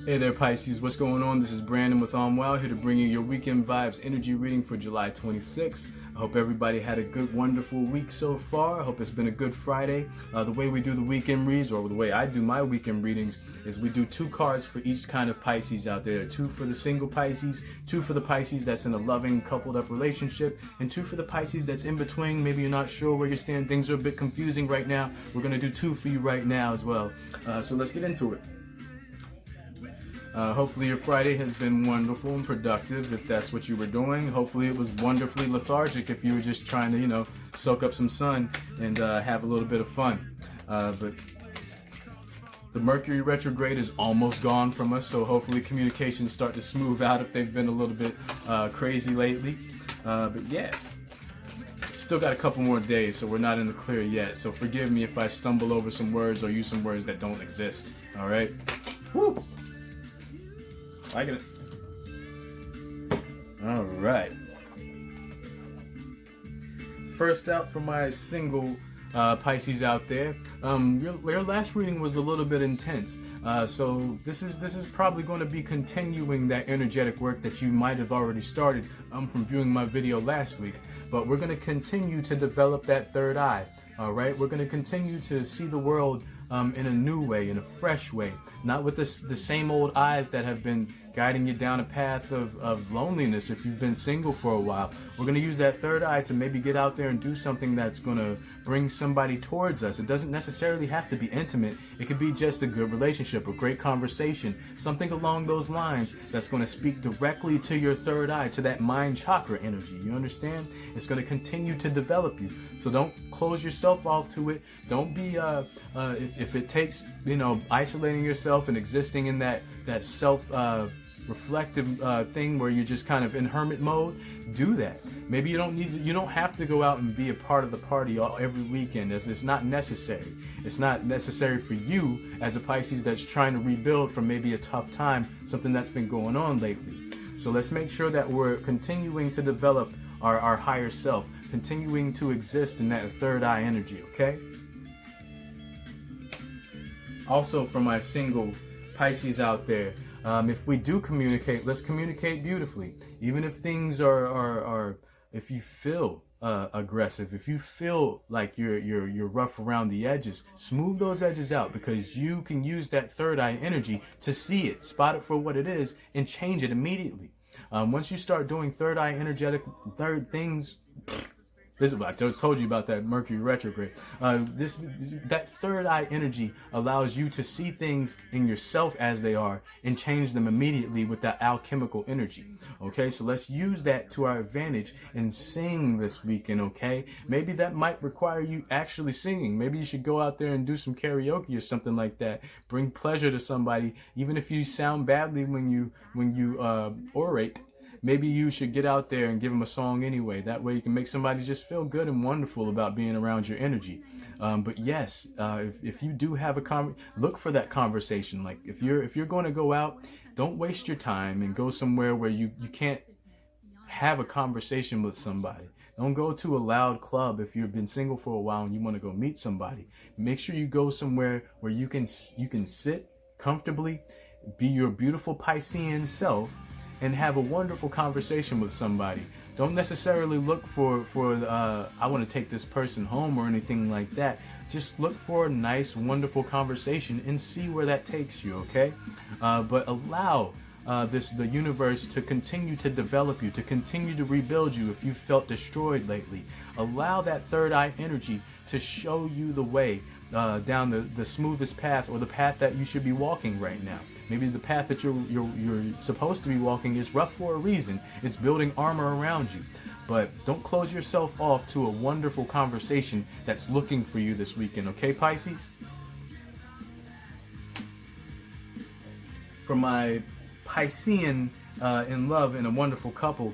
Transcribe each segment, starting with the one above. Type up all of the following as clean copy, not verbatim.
Hey there, Pisces. What's going on? This is Brandon with Wow, here to bring you your weekend vibes energy reading for July 26th. I hope everybody had a good, wonderful week so far. I hope it's been a good Friday. The way we do the weekend reads, or the way I do my weekend readings, is we do 2 cards for each kind of Pisces out there. 2 for the single Pisces, 2 for the Pisces that's in a loving, coupled up relationship, and 2 for the Pisces that's in between. Maybe you're not sure where you stand. Things are a bit confusing right now. We're going to do 2 for you right now as well. So let's get into it. Hopefully your Friday has been wonderful and productive if that's what you were doing. Hopefully it was wonderfully lethargic if you were just trying to, soak up some sun and have a little bit of fun. But the Mercury retrograde is almost gone from us, so hopefully communications start to smooth out if they've been a little bit crazy lately. But yeah, still got a couple more days, so we're not in the clear yet. So forgive me if I stumble over some words or use some words that don't exist. All right? Woo! Liking it. All right. First out for my single Pisces out there. Your last reading was a little bit intense. So this is probably going to be continuing that energetic work that you might have already started from viewing my video last week. But we're going to continue to develop that third eye. All right. We're going to continue to see the world in a new way, in a fresh way, not with the same old eyes that have been guiding you down a path of loneliness if you've been single for a while. We're going to use that third eye to maybe get out there and do something that's going to bring somebody towards us. It doesn't necessarily have to be intimate. It could be just a good relationship, a great conversation, something along those lines that's going to speak directly to your third eye, to that mind chakra energy. You understand? It's going to continue to develop you. So don't close yourself off to it. Don't be, if it takes, isolating yourself and existing in that self, reflective thing where you're just kind of in hermit mode, do that. Maybe you don't have to go out and be a part of the party every weekend. It's not necessary. It's not necessary for you as a Pisces that's trying to rebuild from maybe a tough time, something that's been going on lately. So let's make sure that we're continuing to develop our higher self, continuing to exist in that third eye energy, okay? Also, for my single Pisces out there, if we do communicate, let's communicate beautifully. Even if things are if you feel aggressive, if you feel like you're rough around the edges, smooth those edges out, because you can use that third eye energy to see it, spot it for what it is, and change it immediately. Once you start doing third eye energetic third things, this is what I just told you about that Mercury retrograde. That third eye energy allows you to see things in yourself as they are and change them immediately with that alchemical energy. Okay, so let's use that to our advantage and sing this weekend. Okay, maybe that might require you actually singing. Maybe you should go out there and do some karaoke or something like that. Bring pleasure to somebody, even if you sound badly when you orate. Maybe you should get out there and give them a song anyway. That way you can make somebody just feel good and wonderful about being around your energy. But yes, if you do have look for that conversation. Like if you're going to go out, don't waste your time and go somewhere where you can't have a conversation with somebody. Don't go to a loud club if you've been single for a while and you want to go meet somebody. Make sure you go somewhere where you can sit comfortably, be your beautiful Piscean self, and have a wonderful conversation with somebody. Don't necessarily look for I want to take this person home or anything like that. Just look for a nice, wonderful conversation and see where that takes you, okay? But allow the universe to continue to develop you, to continue to rebuild you if you felt destroyed lately. Allow that third eye energy to show you the way down the smoothest path, or the path that you should be walking right now. Maybe the path that you're supposed to be walking is rough for a reason. It's building armor around you. But don't close yourself off to a wonderful conversation that's looking for you this weekend, okay, Pisces? For my Piscean in love and a wonderful couple,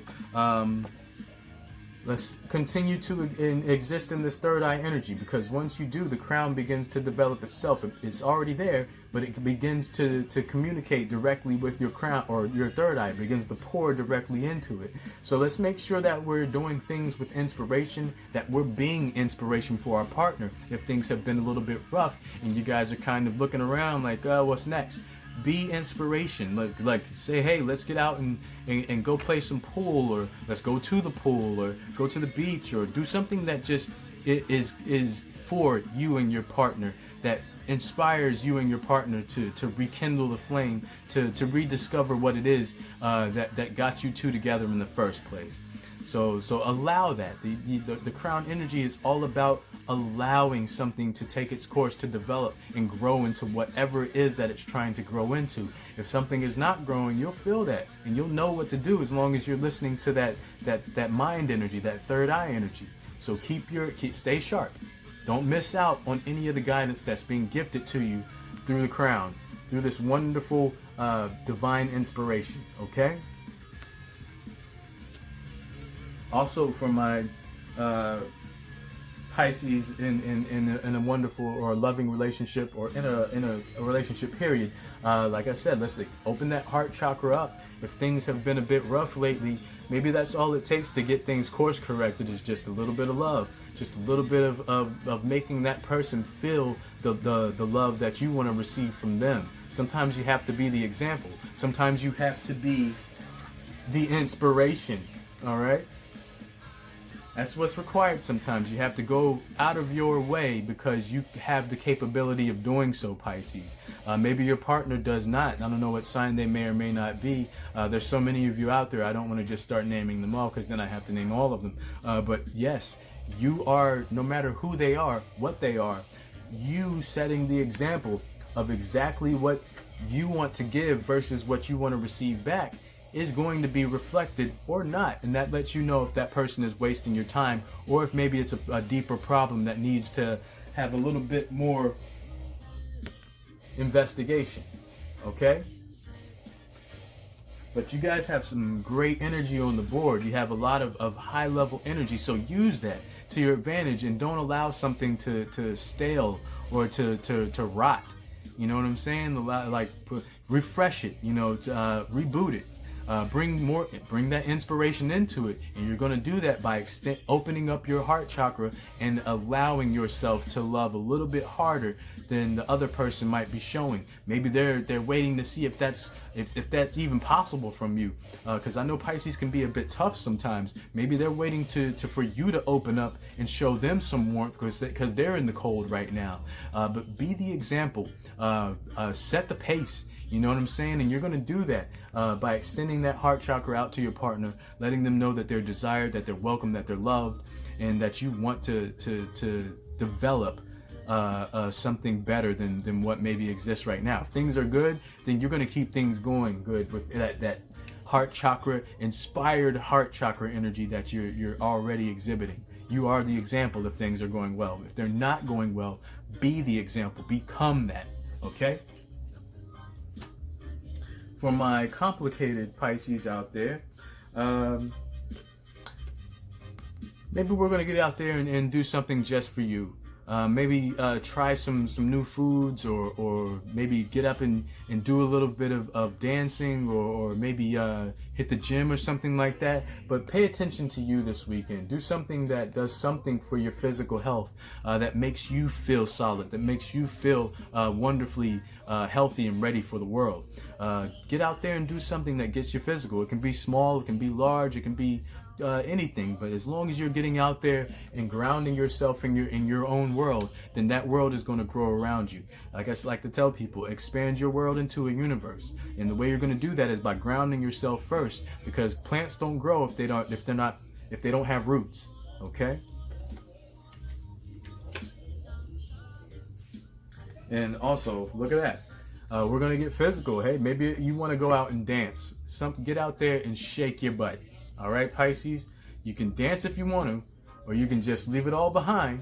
let's continue to exist in this third eye energy, because once you do, the crown begins to develop itself. It's already there, but it begins to communicate directly with your crown, or your third eye begins to pour directly into it. So let's make sure that we're doing things with inspiration, that we're being inspiration for our partner. If things have been a little bit rough and you guys are kind of looking around like, what's next? be inspiration. Like say, hey, let's get out and go play some pool, or let's go to the pool, or go to the beach, or do something that just is for you and your partner, that inspires you and your partner to rekindle the flame, to rediscover what it is that got you two together in the first place. So allow that. The crown energy is all about allowing something to take its course, to develop and grow into whatever it is that it's trying to grow into. If something is not growing, you'll feel that, and you'll know what to do as long as you're listening to that mind energy, that third eye energy. So stay sharp. Don't miss out on any of the guidance that's being gifted to you through the crown, through this wonderful divine inspiration, okay? Also, for my Pisces in a wonderful or a loving relationship, or in a relationship period, like I said, let's open that heart chakra up. If things have been a bit rough lately, maybe that's all it takes to get things course corrected, is just a little bit of love, just a little bit of making that person feel the love that you want to receive from them. Sometimes you have to be the example. Sometimes you have to be the inspiration, all right? That's what's required sometimes. You have to go out of your way because you have the capability of doing so, Pisces. Maybe your partner does not. I don't know what sign they may or may not be. There's so many of you out there, I don't want to just start naming them all, because then I have to name all of them. But yes, you are, no matter who they are, what they are, you setting the example of exactly what you want to give versus what you want to receive back is going to be reflected or not, and that lets you know if that person is wasting your time, or if maybe it's a deeper problem that needs to have a little bit more investigation, okay? But you guys have some great energy on the board. You have a lot of high level energy, so use that to your advantage, and don't allow something to stale or to rot. You know what I'm saying? Like refresh it, reboot it. Bring that inspiration into it, and you're going to do that by opening up your heart chakra and allowing yourself to love a little bit harder than the other person might be showing. Maybe they're waiting to see if that's even possible from you, because I know Pisces can be a bit tough sometimes. Maybe they're waiting for you to open up and show them some warmth because they're in the cold right now. But be the example, set the pace. You know what I'm saying? And you're going to do that by extending that heart chakra out to your partner, letting them know that they're desired, that they're welcome, that they're loved, and that you want to develop something better than what maybe exists right now. If things are good, then you're going to keep things going good with that heart chakra, inspired heart chakra energy that you're already exhibiting. You are the example if things are going well. If they're not going well, be the example. Become that. Okay? For my complicated Pisces out there, maybe we're going to get out there and do something just for you. Maybe try some new foods, or maybe get up and do a little bit of dancing, or maybe hit the gym or something like that. But pay attention to you this weekend. Do something that does something for your physical health, that makes you feel solid, that makes you feel wonderfully healthy and ready for the world. Get out there and do something that gets you physical. It can be small, it can be large, it can be anything, but as long as you're getting out there and grounding yourself in your own world, then that world is going to grow around you. Like I like to tell people, expand your world into a universe, and the way you're going to do that is by grounding yourself first, because plants don't grow if they don't have roots. Okay. And also, look at that. We're going to get physical. Hey, maybe you want to go out and dance. Get out there and shake your butt. All right, Pisces, you can dance if you want to, or you can just leave it all behind,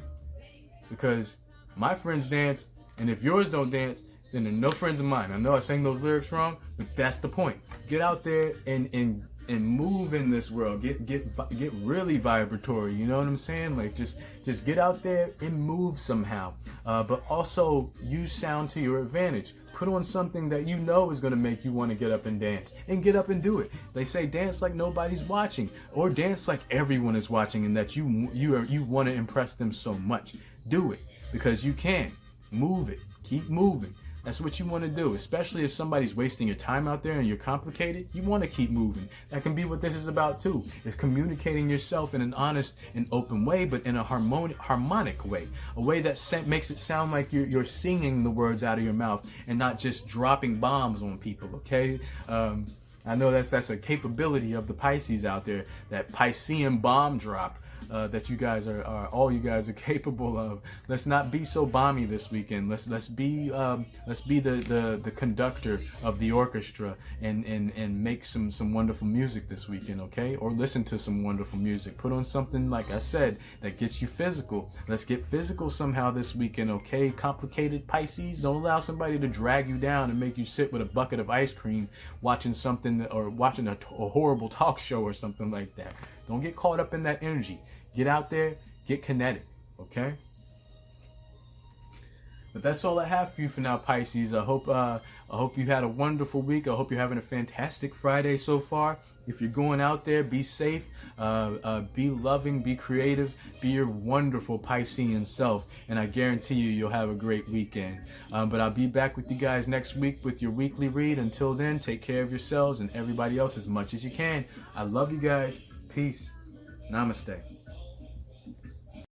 because my friends dance, and if yours don't dance, then they're no friends of mine. I know I sang those lyrics wrong, but that's the point. Get out there and move in this world. Get really vibratory. You know what I'm saying? Like just get out there and move somehow. But also use sound to your advantage. Put on something that you know is going to make you want to get up and dance, and get up and do it. They say dance like nobody's watching, or dance like everyone is watching, and that you want to impress them so much. Do it, because you can. Move it. Keep moving. That's what you want to do, especially if somebody's wasting your time out there and you're complicated. You want to keep moving. That can be what this is about too. Is communicating yourself in an honest and open way, but in a harmonic way. A way that makes it sound like you're singing the words out of your mouth and not just dropping bombs on people, okay? I know that's a capability of the Pisces out there, that Piscean bomb drop. That you guys are all you guys are capable of. Let's not be so bomby this weekend. Let's be the conductor of the orchestra and make some wonderful music this weekend, okay? Or listen to some wonderful music. Put on something, like I said, that gets you physical. Let's get physical somehow this weekend, okay? Complicated Pisces, don't allow somebody to drag you down and make you sit with a bucket of ice cream watching something, or watching a horrible talk show or something like that. Don't get caught up in that energy. Get out there, get kinetic, okay? But that's all I have for you for now, Pisces. I hope you had a wonderful week. I hope you're having a fantastic Friday so far. If you're going out there, be safe, be loving, be creative, be your wonderful Piscean self, and I guarantee you'll have a great weekend. But I'll be back with you guys next week with your weekly read. Until then, take care of yourselves and everybody else as much as you can. I love you guys. Peace. Namaste.